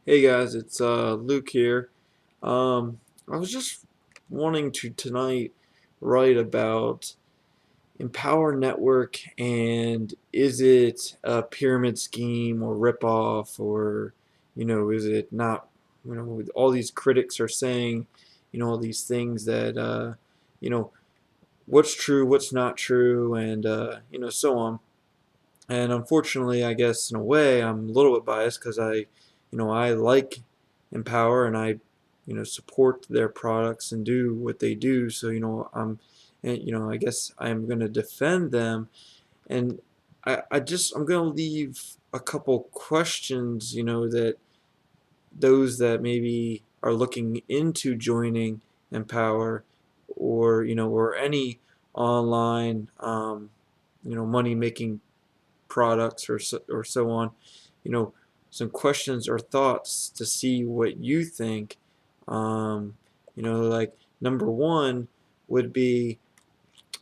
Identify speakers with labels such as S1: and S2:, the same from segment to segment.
S1: Hey guys, it's Luke here. I was just wanting to tonight write about Empower Network and is it a pyramid scheme or ripoff or is it not? All these critics are saying all these things that you know what's true, what's not true, and so on. And unfortunately, I guess in a way, I'm a little bit biased because I like Empower and I support their products and do what they do. So, and I guess I'm going to defend them. And I'm going to leave a couple questions that those that maybe are looking into joining Empower or any online, money making products or so on, you know, some questions or thoughts to see what you think. Like number one would be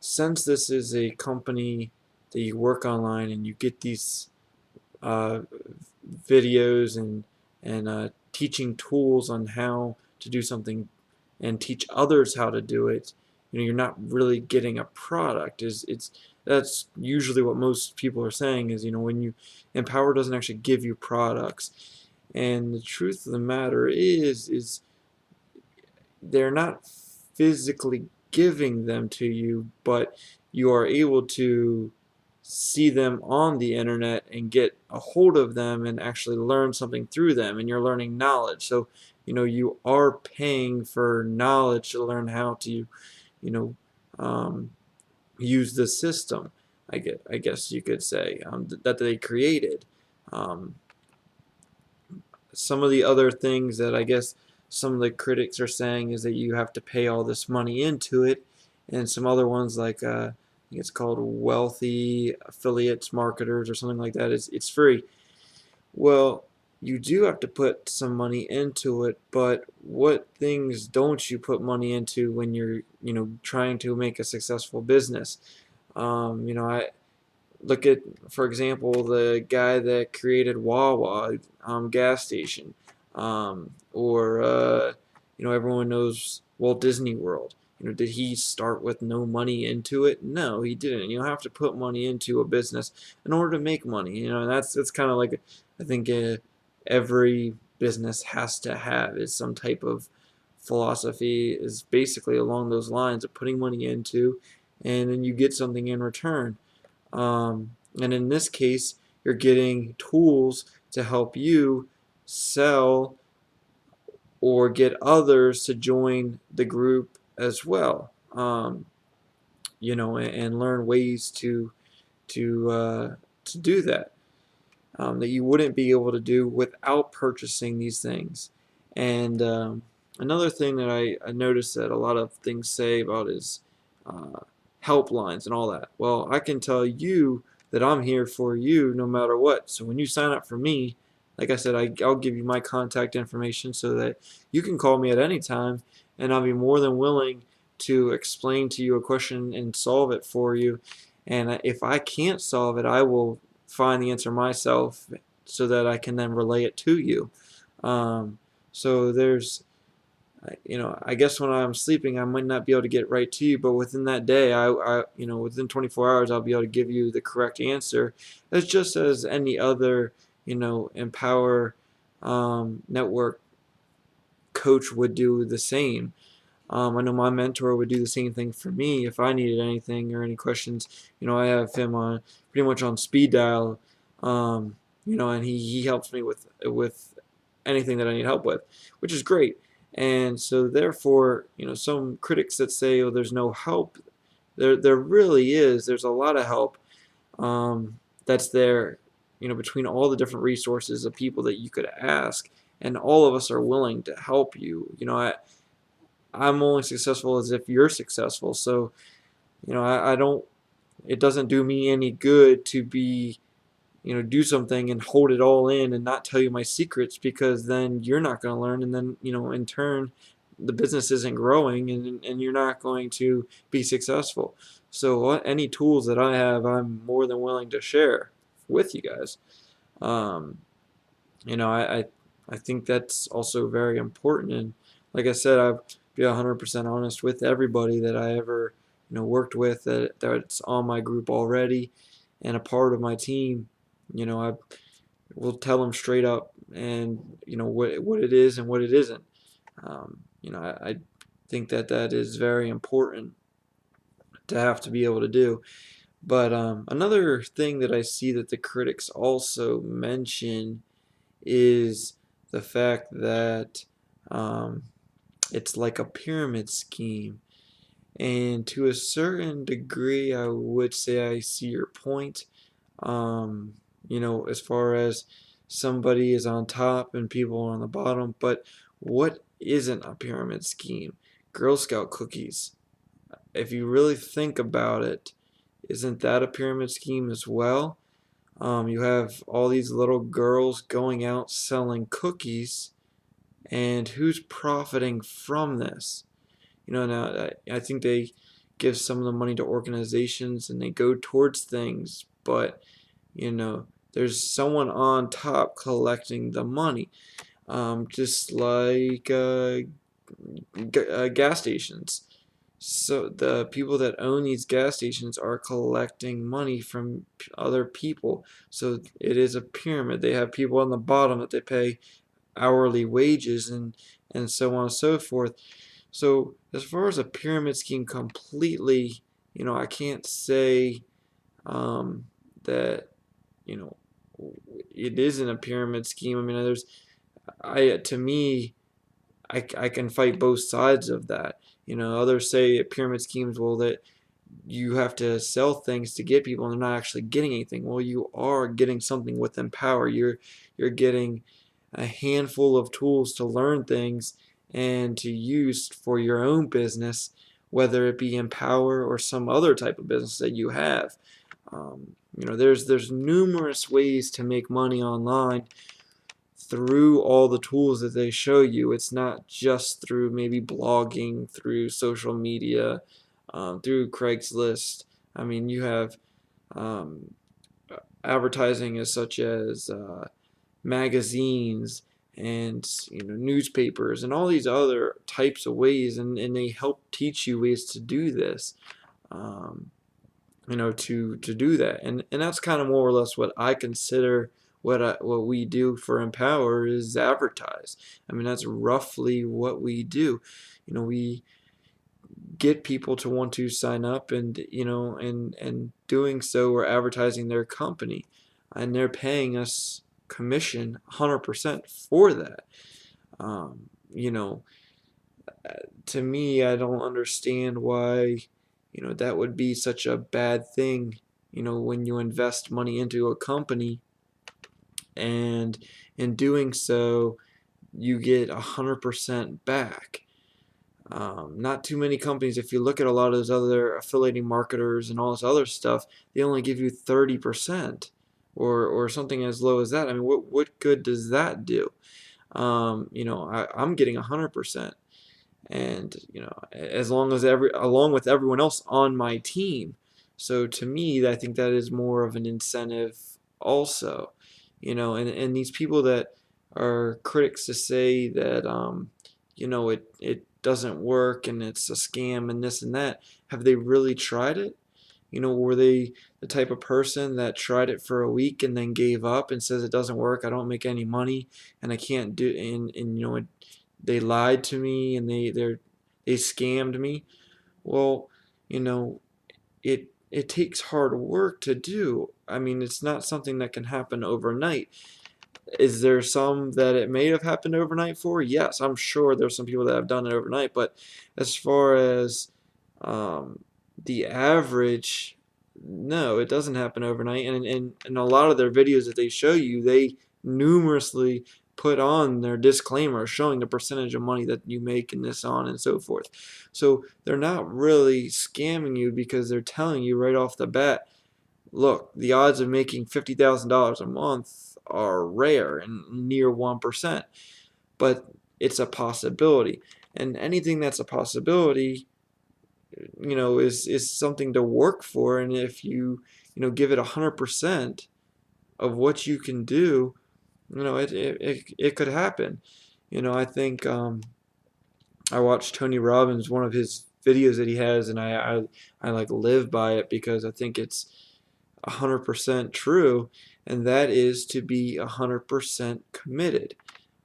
S1: since this is a company that you work online and you get these uh, videos and teaching tools on how to do something and teach others how to do it, you're not really getting a product. Is it's That's usually what most people are saying is when you Empower doesn't actually give you products. And the truth of the matter is they're not physically giving them to you, but you are able to see them on the internet and get a hold of them and actually learn something through them, and you're learning knowledge. So you are paying for knowledge to learn how to you know um, use the system. I guess you could say that they created. um, some of the other things that I guess some of the critics are saying is that you have to pay all this money into it, and some other ones like I think it's called Wealthy Affiliates Marketers or something like that. It's free. Well, you do have to put some money into it, but what things don't you put money into when you're trying to make a successful business? I look at, for example, the guy that created Wawa gas station, or everyone knows Walt Disney World. Did he start with no money into it? No, he didn't. You have to put money into a business in order to make money. And that's kind of like I think every business has to have is some type of philosophy is basically along those lines of putting money into, and then you get something in return. And in this case, you're getting tools to help you sell or get others to join the group as well. And learn ways to do that that you wouldn't be able to do without purchasing these things. And another thing that I noticed that a lot of things say about is uh, helplines and all that. Well, I can tell you that I'm here for you no matter what. So when you sign up for me, like I said, I'll give you my contact information so that you can call me at any time, and I'll be more than willing to explain to you a question and solve it for you. And if I can't solve it, I will find the answer myself so that I can then relay it to you. Um, so I guess when I'm sleeping, I might not be able to get right to you, but within that day, within 24 hours, I'll be able to give you the correct answer. It's just as any other, Empower Network coach would do the same. I know my mentor would do the same thing for me if I needed anything or any questions. I have him on pretty much on speed dial, and he helps me with anything that I need help with, which is great. And so therefore, some critics that say, "Oh, there's no help," there really is. There's a lot of help that's there, between all the different resources of people that you could ask, and all of us are willing to help you. I'm only successful as if you're successful. So, I don't, it doesn't do me any good to do something and hold it all in and not tell you my secrets, because then you're not going to learn. And then, in turn, the business isn't growing, and you're not going to be successful. So, any tools that I have, I'm more than willing to share with you guys. Um, I I think that's also very important. And like I said, I'll be 100% honest with everybody that I ever, worked with that's on my group already and a part of my team. I will tell them straight up and what it is and what it isn't. I think that that is very important to have to be able to do. But another thing that I see that the critics also mention is the fact that um, it's like a pyramid scheme. And to a certain degree, I would say I see your point. Um, as far as somebody is on top and people are on the bottom. But what isn't a pyramid scheme? Girl Scout cookies. If you really think about it, isn't that a pyramid scheme as well? You have all these little girls going out selling cookies, and who's profiting from this? Now I think they give some of the money to organizations and they go towards things, but there's someone on top collecting the money, just like gas stations. So the people that own these gas stations are collecting money from other people. So it is a pyramid. They have people on the bottom that they pay hourly wages and so on and so forth. So as far as a pyramid scheme completely, I can't say that you know it isn't a pyramid scheme. I mean, to me, I can fight both sides of that. Others say pyramid schemes, well, that you have to sell things to get people and they're not actually getting anything. Well, you are getting something with Empower. You're getting a handful of tools to learn things and to use for your own business, whether it be Empower or some other type of business that you have. There's numerous ways to make money online through all the tools that they show you. It's not just through maybe blogging, through social media, through Craigslist. I mean, you have um, advertising as such as magazines and newspapers and all these other types of ways, and they help teach you ways to do this. Um, to do that, and that's kind of more or less what I consider what we do for Empower is advertise. I mean, that's roughly what we do. We get people to want to sign up, and and doing so, we're advertising their company, and they're paying us commission 100% for that. Um, you know, to me, I don't understand why that would be such a bad thing. When you invest money into a company, and in doing so, you get 100% back. Not too many companies, if you look at a lot of those other affiliating marketers and all this other stuff, they only give you 30% or something as low as that. I mean, what good does that do? I'm getting 100%. And as long as along with everyone else on my team. So to me, I think that is more of an incentive also. And these people that are critics to say that it doesn't work and it's a scam and this and that, have they really tried it? Were they the type of person that tried it for a week and then gave up and says it doesn't work, I don't make any money, and I can't do, and they lied to me and they scammed me? Well, you know, it takes hard work to do. I mean, it's not something that can happen overnight. Is there some that it may have happened overnight for? Yes, I'm sure there's some people that have done it overnight, but as far as um, the average, no, it doesn't happen overnight. And a lot of their videos that they show you, they numerously put on their disclaimer showing the percentage of money that you make and this on and so forth. So they're not really scamming you because they're telling you right off the bat, look, the odds of making $50,000 a month are rare and near 1%, but it's a possibility. And anything that's a possibility, is something to work for. And if you give it 100% of what you can do, it could happen. I think I watched Tony Robbins, one of his videos that he has, and I like live by it because I think it's 100% true, and that is to be 100% committed.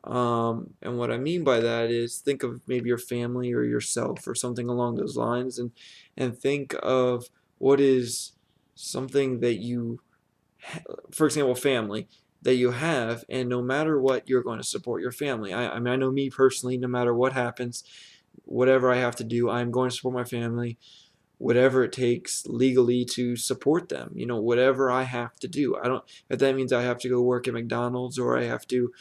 S1: And what I mean by that is think of maybe your family or yourself or something along those lines, and think of what is something that you, for example, family that you have, and no matter what, you're going to support your family. I mean, I know me personally, no matter what happens, whatever I have to do, I'm going to support my family, whatever it takes legally to support them. Whatever I have to do. I don't, if that means I have to go work at McDonald's or I have to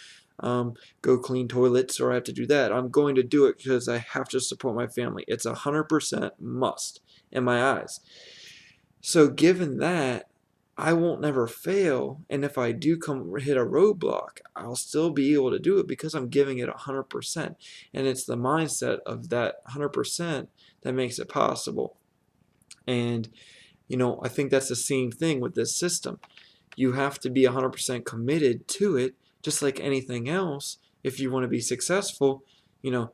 S1: go clean toilets or I have to do that, I'm going to do it because I have to support my family. It's 100% must in my eyes. So given that, I won't never fail, and if I do come hit a roadblock, I'll still be able to do it because I'm giving it 100%. And it's the mindset of that 100% that makes it possible. And I think that's the same thing with this system. You have to be 100% committed to it, just like anything else. If you want to be successful, you know,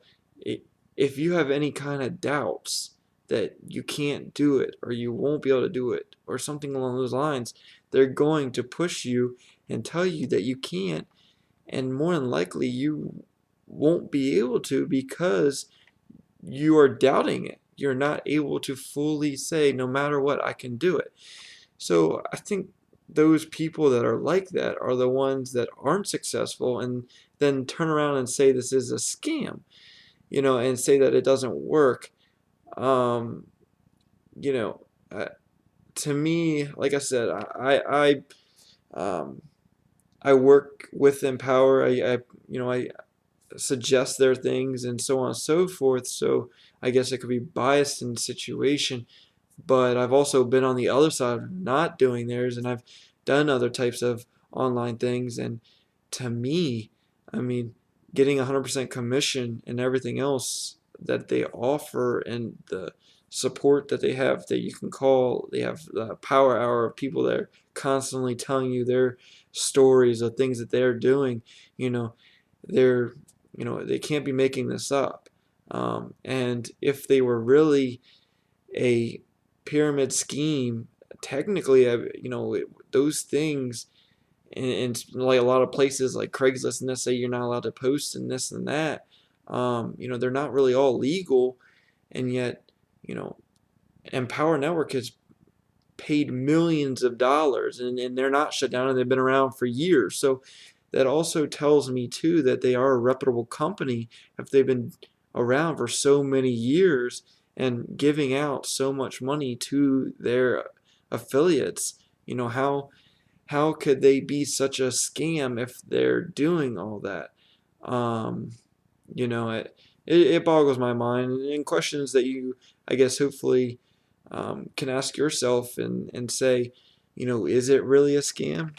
S1: if you have any kind of doubts that you can't do it or you won't be able to do it or something along those lines, they're going to push you and tell you that you can't, and more than likely you won't be able to because you are doubting it. You're not able to fully say, no matter what, I can do it. So I think those people that are like that are the ones that aren't successful and then turn around and say this is a scam, and say that it doesn't work. Um, you know, uh, to me, like I said, um, I work with Empower. I suggest their things and so on and so forth. So I guess it could be biased in the situation, but I've also been on the other side of not doing theirs, and I've done other types of online things. And to me, I mean, getting 100% commission and everything else that they offer and the support that they have that you can call, they have the power hour of people that are constantly telling you their stories of things that they're doing. You know, they're, they can't be making this up. And if they were really a pyramid scheme, technically, those things, and like a lot of places like Craigslist and this say you're not allowed to post and this and that. They're not really all legal, and yet, you know, Empower Network has paid millions of dollars, and they're not shut down, and they've been around for years. So that also tells me too that they are a reputable company if they've been around for so many years and giving out so much money to their affiliates. How could they be such a scam if they're doing all that? Um, it boggles my mind, and questions that you, I guess, hopefully can ask yourself and say, is it really a scam?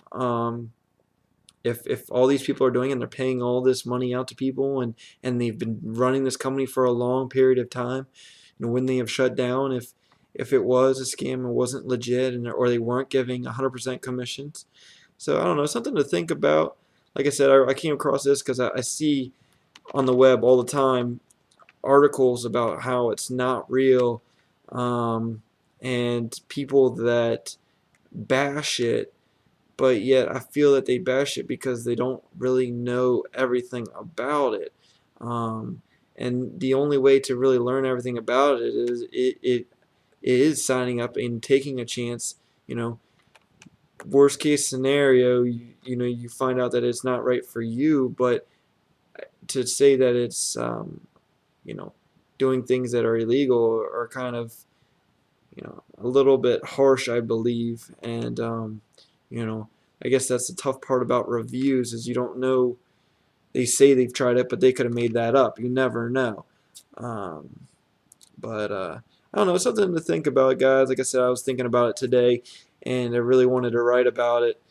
S1: If all these people are doing it and they're paying all this money out to people, and they've been running this company for a long period of time, when they have shut down, if it was a scam and wasn't legit, or they weren't giving 100% commissions. So I don't know, something to think about. Like I said, I came across this because I see on the web all the time articles about how it's not real, and people that bash it, but yet I feel that they bash it because they don't really know everything about it. Um, and the only way to really learn everything about it is signing up and taking a chance. Worst case scenario, you find out that it's not right for you, but to say that it's you know doing things that are illegal are kind of a little bit harsh, I believe. And you know I guess that's the tough part about reviews is you don't know. They say they've tried it, but they could have made that up. You never know. um, but I don't know, it's something to think about, guys. Like I said, I was thinking about it today, and I really wanted to write about it,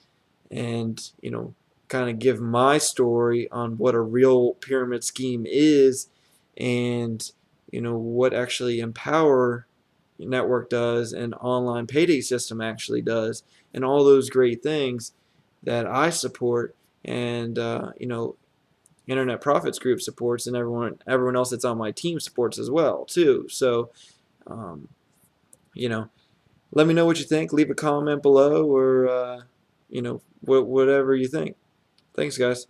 S1: and kind of give my story on what a real pyramid scheme is, and what actually Empower Network does and online payday system actually does, and all those great things that I support. and Internet Profits Group supports, and everyone else that's on my team supports as well too. So um, you know, let me know what you think. Leave a comment below, or whatever you think. Thanks, guys.